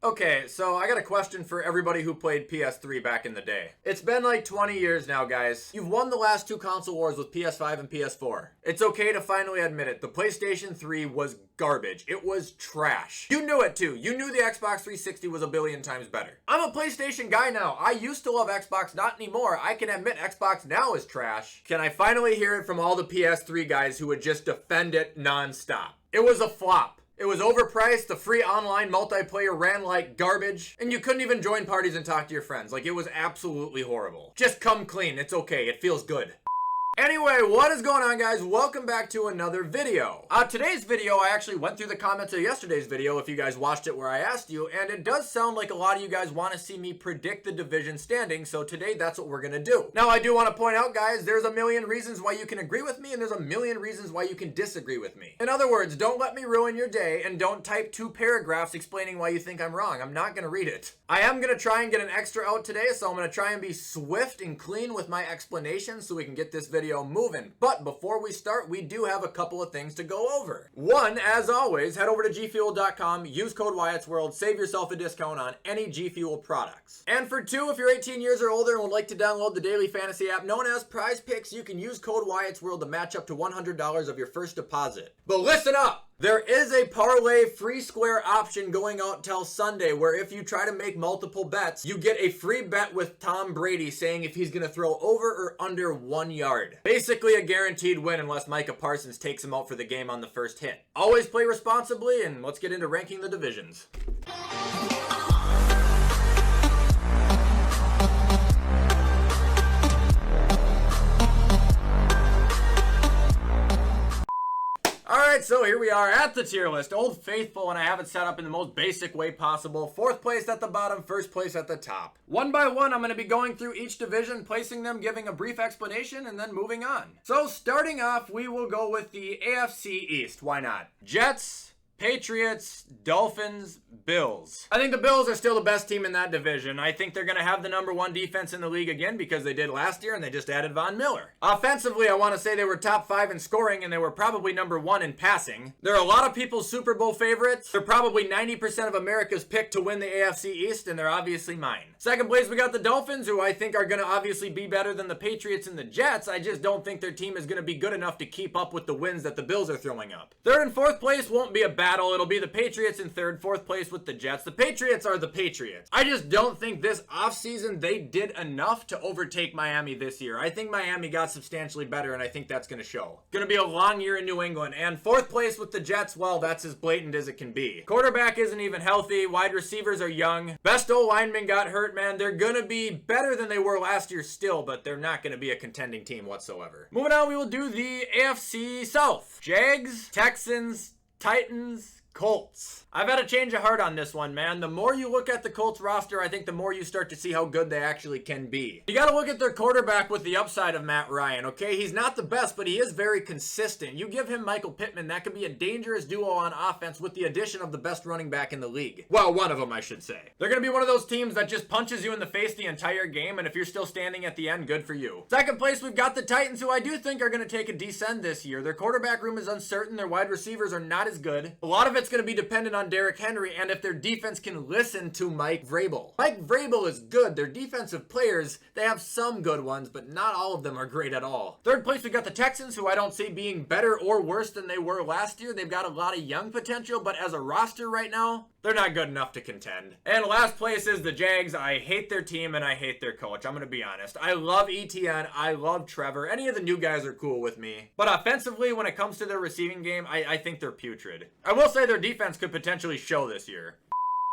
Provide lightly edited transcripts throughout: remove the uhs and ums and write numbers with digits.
Okay, so I got a question for everybody who played PS3 back in the day. It's been like 20 years now, guys. You've won the last two console wars with PS5 and PS4. It's okay to finally admit it. The PlayStation 3 was garbage. It was trash. You knew it too. You knew the Xbox 360 was a billion times better. I'm a PlayStation guy now. I used to love Xbox, not anymore. I can admit Xbox now is trash. Can I finally hear it from all the PS3 guys who would just defend it nonstop? It was a flop. It was overpriced, the free online multiplayer ran like garbage, and you couldn't even join parties and talk to your friends. Like, it was absolutely horrible. Just come clean, it's okay, it feels good. Anyway, what is going on, guys? Welcome back to another video. Today's video, I actually went through the comments of yesterday's video, if you guys watched it where I asked you, and it does sound like a lot of you guys want to see me predict the division standing, so today that's what we're gonna do. Now, I do want to point out, guys, there's a million reasons why you can agree with me, and there's a million reasons why you can disagree with me. In other words, don't let me ruin your day, and don't type 2 paragraphs explaining why you think I'm wrong. I'm not gonna read it. I am gonna try and get an extra out today, so I'm gonna try and be swift and clean with my explanations so we can get this video moving. But before we start, we do have a couple of things to go over. One, as always, head over to gfuel.com, use code WyattzWorld, save yourself a discount on any G Fuel products. And for 2, if you're 18 years or older and would like to download the daily fantasy app known as Prize Picks, you can use code WyattzWorld to match up to $100 of your first deposit. But listen up! There is a parlay free square option going out till Sunday where if you try to make multiple bets, you get a free bet with Tom Brady saying if he's going to throw over or under 1 yard. Basically a guaranteed win unless Micah Parsons takes him out for the game on the first hit. Always play responsibly, and let's get into ranking the divisions. Alright, so here we are at the tier list. Old Faithful, and I have it set up in the most basic way possible. 4th place at the bottom, 1st place at the top. One by one, I'm going to be going through each division, placing them, giving a brief explanation, and then moving on. So starting off, we will go with the AFC East. Why not? Jets, Patriots, Dolphins, Bills. I think the Bills are still the best team in that division. I think they're going to have the #1 defense in the league again because they did last year and they just added Von Miller. Offensively, I want to say they were top 5 in scoring and they were probably #1 in passing. They're a lot of people's Super Bowl favorites. They're probably 90% of America's pick to win the AFC East, and they're obviously mine. 2nd place, we got the Dolphins, who I think are going to obviously be better than the Patriots and the Jets. I just don't think their team is going to be good enough to keep up with the wins that the Bills are throwing up. 3rd and 4th place won't be a battle. It'll be the Patriots in 3rd, 4th place with the Jets. The Patriots are the Patriots. I just don't think this offseason they did enough to overtake Miami this year. I think Miami got substantially better, and I think that's going to show. Going to be a long year in New England. And 4th place with the Jets, well, that's as blatant as it can be. Quarterback isn't even healthy. Wide receivers are young. Best O-lineman got hurt, man. They're going to be better than they were last year still, but they're not going to be a contending team whatsoever. Moving on, we will do the AFC South. Jags, Texans, Titans, Colts. I've had a change of heart on this one, man. The more you look at the Colts roster, I think the more you start to see how good they actually can be. You gotta look at their quarterback with the upside of Matt Ryan, okay? He's not the best, but he is very consistent. You give him Michael Pittman, that could be a dangerous duo on offense with the addition of the best running back in the league. Well, one of them, I should say. They're gonna be one of those teams that just punches you in the face the entire game, and if you're still standing at the end, good for you. 2nd place, we've got the Titans, who I do think are gonna take a descend this year. Their quarterback room is uncertain. Their wide receivers are not as good. A lot of it's going to be dependent on Derrick Henry and if their defense can listen to Mike Vrabel. Mike Vrabel is good. Their defensive players, they have some good ones, but not all of them are great at all. 3rd place, we got the Texans, who I don't see being better or worse than they were last year. They've got a lot of young potential, but as a roster right now, they're not good enough to contend. And last place is the Jags. I hate their team and I hate their coach. I'm going to be honest. I love ETN. I love Trevor. Any of the new guys are cool with me. But offensively, when it comes to their receiving game, I think they're putrid. I will say their defense could potentially show this year.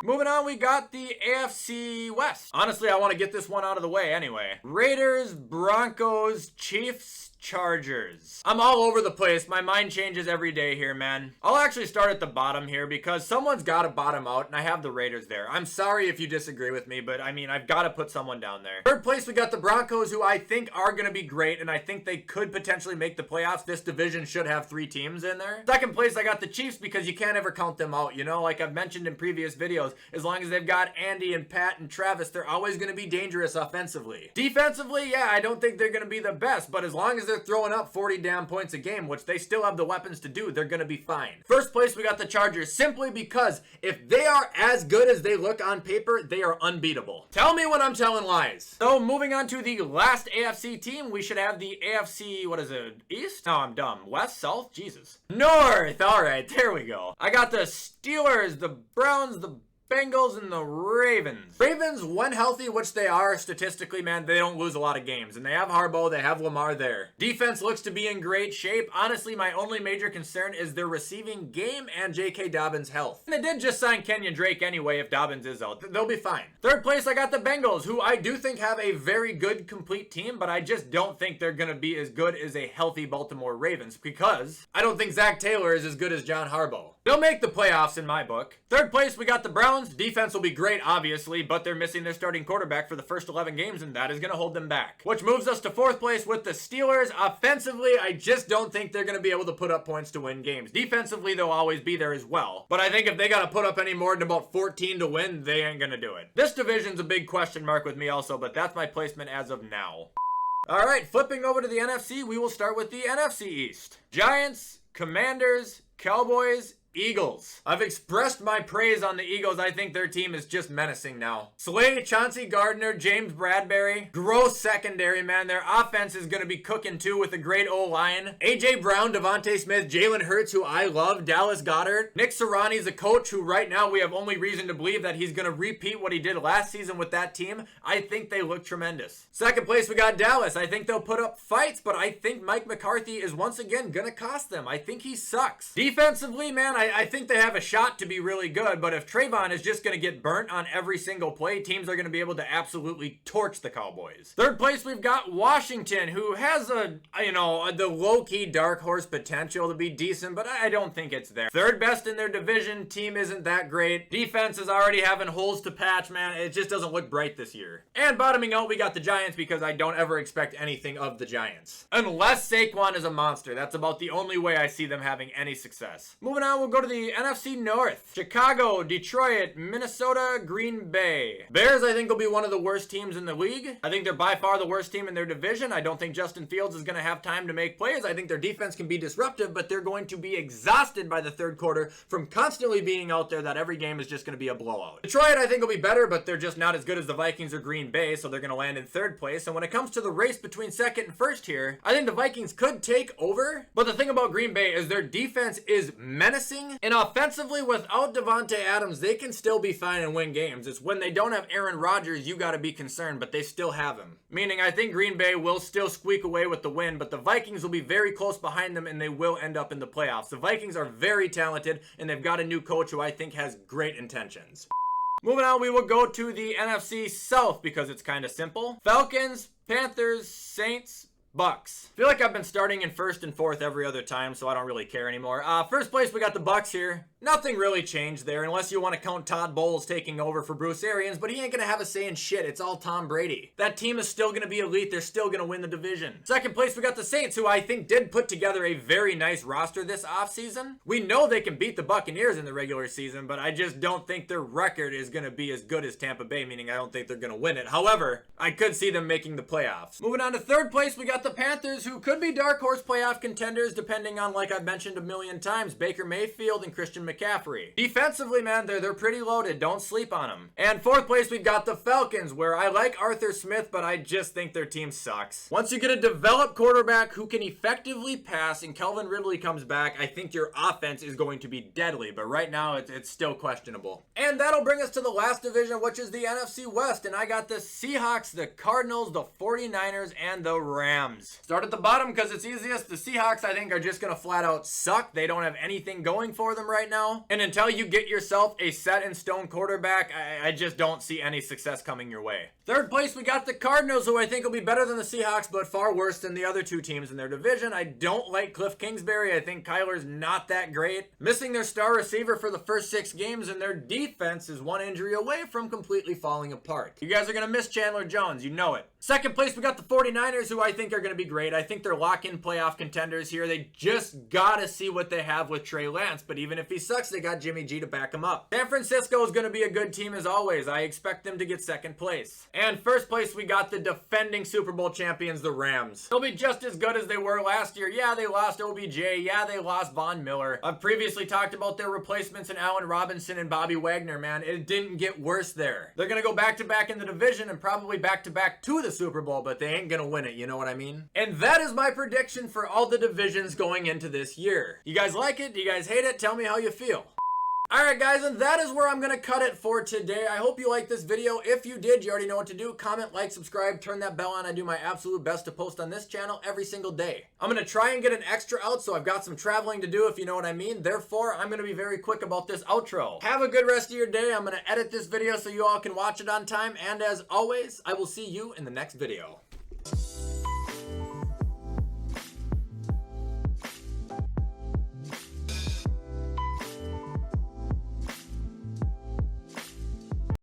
Moving on, we got the AFC West. Honestly, I want to get this one out of the way anyway. Raiders, Broncos, Chiefs, Chargers. I'm all over the place. My mind changes every day here, man. I'll actually start at the bottom here because someone's got to bottom out, and I have the Raiders there. I'm sorry if you disagree with me, but I mean, I've got to put someone down there. 3rd place, we got the Broncos, who I think are going to be great, and I think they could potentially make the playoffs. This division should have 3 teams in there. 2nd place, I got the Chiefs because you can't ever count them out, you know? Like I've mentioned in previous videos, as long as they've got Andy and Pat and Travis, they're always going to be dangerous offensively. Defensively, yeah, I don't think they're going to be the best, but as long as they're throwing up 40 damn points a game, which they still have the weapons to do, they're gonna be fine. First place, we got the Chargers, simply because if they are as good as they look on paper, they are unbeatable. Tell me when I'm telling lies. So moving on to the last AFC team, we should have the AFC, what is it, East? No, I'm dumb. West, South? Jesus. North! Alright, there we go. I got the Steelers, the Browns, the Bengals, and the Ravens. Ravens, when healthy, which they are statistically, man, they don't lose a lot of games. And they have Harbaugh, they have Lamar there. Defense looks to be in great shape. Honestly, my only major concern is their receiving game and J.K. Dobbins' health. And they did just sign Kenyon Drake anyway if Dobbins is out. They'll be fine. Third place, I got the Bengals, who I do think have a very good, complete team, but I just don't think they're going to be as good as a healthy Baltimore Ravens because I don't think Zach Taylor is as good as John Harbaugh. They'll make the playoffs in my book. Third place, we got the Browns. Defense will be great, obviously, but they're missing their starting quarterback for the first 11 games, and that is going to hold them back. Which moves us to fourth place with the Steelers. Offensively, I just don't think they're going to be able to put up points to win games. Defensively, they'll always be there as well. But I think if they got to put up any more than about 14 to win, they ain't going to do it. This division's a big question mark with me also, but that's my placement as of now. All right, flipping over to the NFC, we will start with the NFC East. Giants, Commanders, Cowboys, Eagles. I've expressed my praise on the Eagles. I think their team is just menacing now. Slay, Chauncey Gardner, James Bradbury. Gross secondary, man. Their offense is going to be cooking too with a great O-line. A.J. Brown, Devontae Smith, Jalen Hurts, who I love, Dallas Goedert. Nick Sirianni's a coach who right now we have only reason to believe that he's going to repeat what he did last season with that team. I think they look tremendous. Second place, we got Dallas. I think they'll put up fights, but I think Mike McCarthy is once again going to cost them. I think he sucks. Defensively, man, I think they have a shot to be really good, but if Trayvon is just going to get burnt on every single play, teams are going to be able to absolutely torch the Cowboys. Third place, we've got Washington, who has the low-key dark horse potential to be decent, but I don't think it's there. Third best in their division, team isn't that great. Defense is already having holes to patch, man. It just doesn't look bright this year. And bottoming out, we got the Giants because I don't ever expect anything of the Giants. Unless Saquon is a monster. That's about the only way I see them having any success. Moving on, we'll go to the NFC North. Chicago, Detroit, Minnesota, Green Bay. Bears, I think, will be one of the worst teams in the league. I think they're by far the worst team in their division. I don't think Justin Fields is going to have time to make plays. I think their defense can be disruptive, but they're going to be exhausted by the third quarter from constantly being out there that every game is just going to be a blowout. Detroit, I think, will be better, but they're just not as good as the Vikings or Green Bay, so they're going to land in third place. And when it comes to the race between second and first here, I think the Vikings could take over, but the thing about Green Bay is their defense is menacing, and offensively, without Devontae Adams, they can still be fine and win games. It's when they don't have Aaron Rodgers, you got to be concerned, but they still have him. Meaning, I think Green Bay will still squeak away with the win, but the Vikings will be very close behind them, and they will end up in the playoffs. The Vikings are very talented, and they've got a new coach who I think has great intentions. Moving on, we will go to the NFC South because it's kind of simple. Falcons, Panthers, Saints, Bucks. I feel like I've been starting in first and fourth every other time, so I don't really care anymore. First place, we got the Bucks here. Nothing really changed there, unless you want to count Todd Bowles taking over for Bruce Arians, but he ain't going to have a say in shit. It's all Tom Brady. That team is still going to be elite. They're still going to win the division. Second place, we got the Saints, who I think did put together a very nice roster this offseason. We know they can beat the Buccaneers in the regular season, but I just don't think their record is going to be as good as Tampa Bay, meaning I don't think they're going to win it. However, I could see them making the playoffs. Moving on to third place, we got the Panthers, who could be dark horse playoff contenders depending on, like I've mentioned a million times, Baker Mayfield and Christian McCaffrey. Defensively, man, they're pretty loaded. Don't sleep on them. And fourth place, we've got the Falcons, where I like Arthur Smith, but I just think their team sucks. Once you get a developed quarterback who can effectively pass and Calvin Ridley comes back, I think your offense is going to be deadly, but right now it's still questionable. And that'll bring us to the last division, which is the NFC West, and I got the Seahawks, the Cardinals, the 49ers, and the Rams. Start at the bottom because it's easiest. The Seahawks, I think, are just going to flat out suck. They don't have anything going for them right now, and until you get yourself a set-in-stone quarterback, I just don't see any success coming your way. Third place, we got the Cardinals, who I think will be better than the Seahawks, but far worse than the other two teams in their division. I don't like Cliff Kingsbury. I think Kyler's not that great. Missing their star receiver for the first 6 games, and their defense is one injury away from completely falling apart. You guys are going to miss Chandler Jones. You know it. Second place, we got the 49ers, who I think are going to be great. I think they're lock-in playoff contenders here. They just got to see what they have with Trey Lance, but even if he sucks, they got Jimmy G to back him up. San Francisco is going to be a good team as always. I expect them to get second place. And first place, we got the defending Super Bowl champions, the Rams. They'll be just as good as they were last year. Yeah, they lost OBJ. Yeah, they lost Von Miller. I've previously talked about their replacements in Allen Robinson and Bobby Wagner, man. It didn't get worse there. They're going to go back-to-back in the division and probably back-to-back to the Super Bowl, but they ain't going to win it, you know what I mean? And that is my prediction for all the divisions going into this year. You guys like it? Do you guys hate it? Tell me how you feel. Alright guys, and that is where I'm going to cut it for today. I hope you liked this video. If you did, you already know what to do. Comment, like, subscribe, turn that bell on. I do my absolute best to post on this channel every single day. I'm going to try and get an extra out, so I've got some traveling to do, if you know what I mean. Therefore, I'm going to be very quick about this outro. Have a good rest of your day. I'm going to edit this video so you all can watch it on time. And as always, I will see you in the next video.